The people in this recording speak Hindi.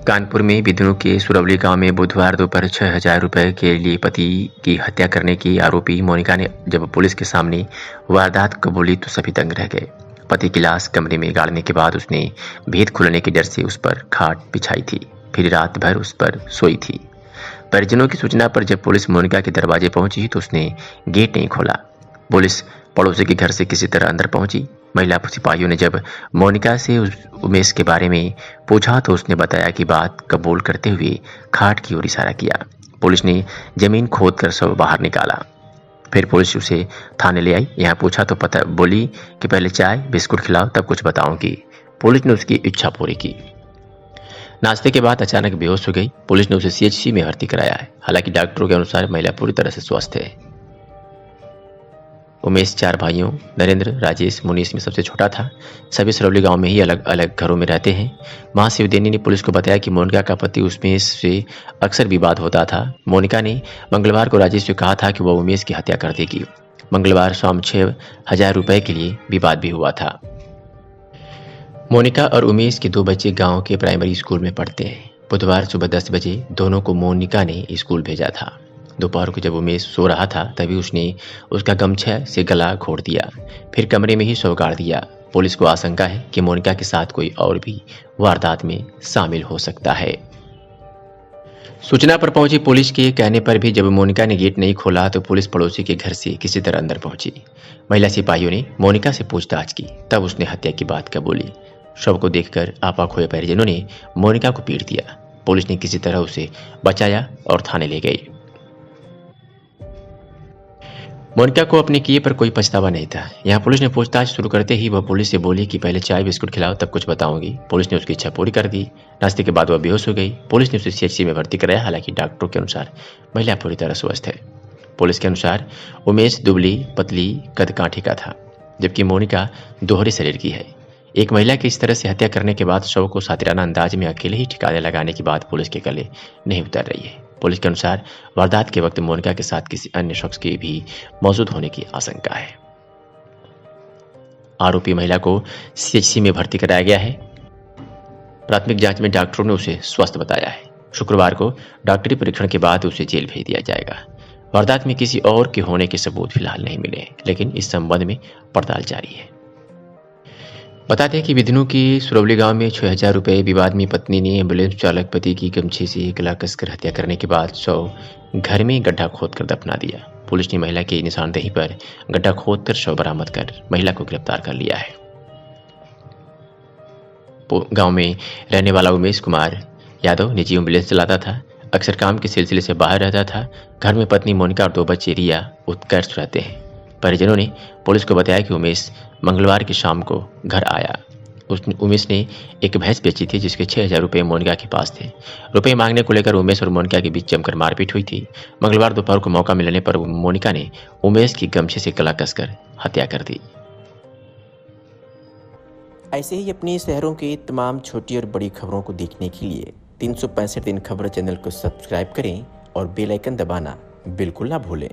कानपुर में बिदनू के सुरवली गांव में बुधवार दोपहर 6,000 रुपए के लिए पति की हत्या करने की आरोपी मोनिका ने जब पुलिस के सामने वारदात कबूली तो सभी दंग रह गए। पति की लाश कमरे में गाड़ने के बाद उसने भेद खुलने के डर से उस पर खाट बिछाई थी, फिर रात भर उस पर सोई थी। परिजनों की सूचना पर जब पुलिस मोनिका के दरवाजे पहुंची तो उसने गेट नहीं खोला। पुलिस पड़ोसी के घर से किसी तरह अंदर पहुंची। महिला सिपाहियों ने जब मोनिका से उमेश के बारे में पूछा तो उसने बताया कि बात कबूल करते हुए खाट की ओर इशारा किया। पुलिस ने जमीन खोदकर शव बाहर निकाला। फिर पुलिस उसे थाने ले आई। यहाँ पूछा तो पता बोली कि पहले चाय बिस्कुट खिलाओ तब कुछ बताऊंगी। पुलिस ने उसकी इच्छा पूरी की। नाश्ते के बाद अचानक बेहोश हो गई। पुलिस ने उसे सीएचसी में भर्ती कराया है। हालांकि डॉक्टरों के अनुसार महिला पूरी तरह से स्वस्थ है। उमेश 4 भाइयों नरेंद्र, राजेश, मुनीश में सबसे छोटा था। सभी सुरवली गांव में ही अलग अलग घरों में रहते हैं। मां शिवदेनी ने पुलिस को बताया कि मोनिका का पति उमेश से अक्सर विवाद होता था। मोनिका ने मंगलवार को राजेश से कहा था कि वह उमेश की हत्या कर देगी। मंगलवार शाम 6,000 रुपए के लिए विवाद भी हुआ था। मोनिका और उमेश के 2 बच्चे गाँव के प्राइमरी स्कूल में पढ़ते हैं। बुधवार सुबह 10 बजे दोनों को मोनिका ने स्कूल भेजा था। दोपहर को जब उमेश सो रहा था तभी उसने उसका गमछा से गला घोट दिया, फिर कमरे में ही शव गाड़ दिया। पुलिस को आशंका है कि मोनिका के साथ कोई और भी वारदात में शामिल हो सकता है। सूचना पर पहुंची पुलिस के कहने पर भी जब मोनिका ने गेट नहीं खोला तो पुलिस पड़ोसी के घर से किसी तरह अंदर पहुंची। महिला सिपाहियों ने मोनिका से पूछताछ की, तब उसने हत्या की बात कबूली। शव को देखकर आपा खोए परिजनों ने मोनिका को पीट दिया। पुलिस ने किसी तरह उसे बचाया और थाने ले गई। मोनिका को अपने किए पर कोई पछतावा नहीं था। यहाँ पुलिस ने पूछताछ शुरू करते ही वह पुलिस से बोली कि पहले चाय बिस्कुट खिलाओ तब कुछ बताऊंगी। पुलिस ने उसकी इच्छा पूरी कर दी। नाश्ते के बाद वह बेहोश हो गई। पुलिस ने उसे सीएचसी में भर्ती कराया। हालांकि डॉक्टरों के अनुसार महिला पूरी तरह स्वस्थ है। पुलिस के अनुसार उमेश दुबली पतली कद काठी का था, जबकि मोनिका दोहरे शरीर की है। एक महिला की इस तरह से हत्या करने के बाद शव को सातिराना अंदाज में अकेले ही ठिकाने लगाने की बात पुलिस के गले नहीं उतर रही है। पुलिस के अनुसार वारदात के वक्त मोनिका के साथ किसी अन्य शख्स के भी मौजूद होने की आशंका है। आरोपी महिला को सीएचसी में भर्ती कराया गया है। प्राथमिक जांच में डॉक्टरों ने उसे स्वस्थ बताया है। शुक्रवार को डॉक्टरी परीक्षण के बाद उसे जेल भेज दिया जाएगा। वारदात में किसी और के होने के सबूत फिलहाल नहीं मिले, लेकिन इस संबंध में पड़ताल जारी है। बता दें कि बिदनू की सुरवली गांव में 6,000 रुपए विवाद में पत्नी ने एम्बुलेंस चालक पति की गमछे से गला कसकर हत्या करने के बाद शव घर में गड्ढा खोदकर दफना दिया। पुलिस ने महिला की निशानदेही पर गड्ढा खोदकर शव बरामद कर महिला को गिरफ्तार कर लिया है। गांव में रहने वाला उमेश कुमार यादव निजी एम्बुलेंस चलाता था। अक्सर काम के सिलसिले से बाहर रहता था। घर में पत्नी मोनिका और 2 बच्चे रिया उत्कर्ष रहते हैं। परिजनों ने पुलिस को बताया कि उमेश मंगलवार की शाम को घर आया। उमेश ने एक भैंस बेची थी जिसके 6,000 रुपये मोनिका के पास थे। रुपए मांगने को लेकर उमेश और मोनिका के बीच जमकर मारपीट हुई थी। मंगलवार दोपहर को मौका मिलने पर मोनिका ने उमेश की गमछे से गला कसकर हत्या कर दी। ऐसे ही अपने शहरों की तमाम छोटी और बड़ी खबरों को देखने के लिए 365 दिन खबर चैनल को सब्सक्राइब करें और बेल आइकन दबाना बिल्कुल ना भूलें।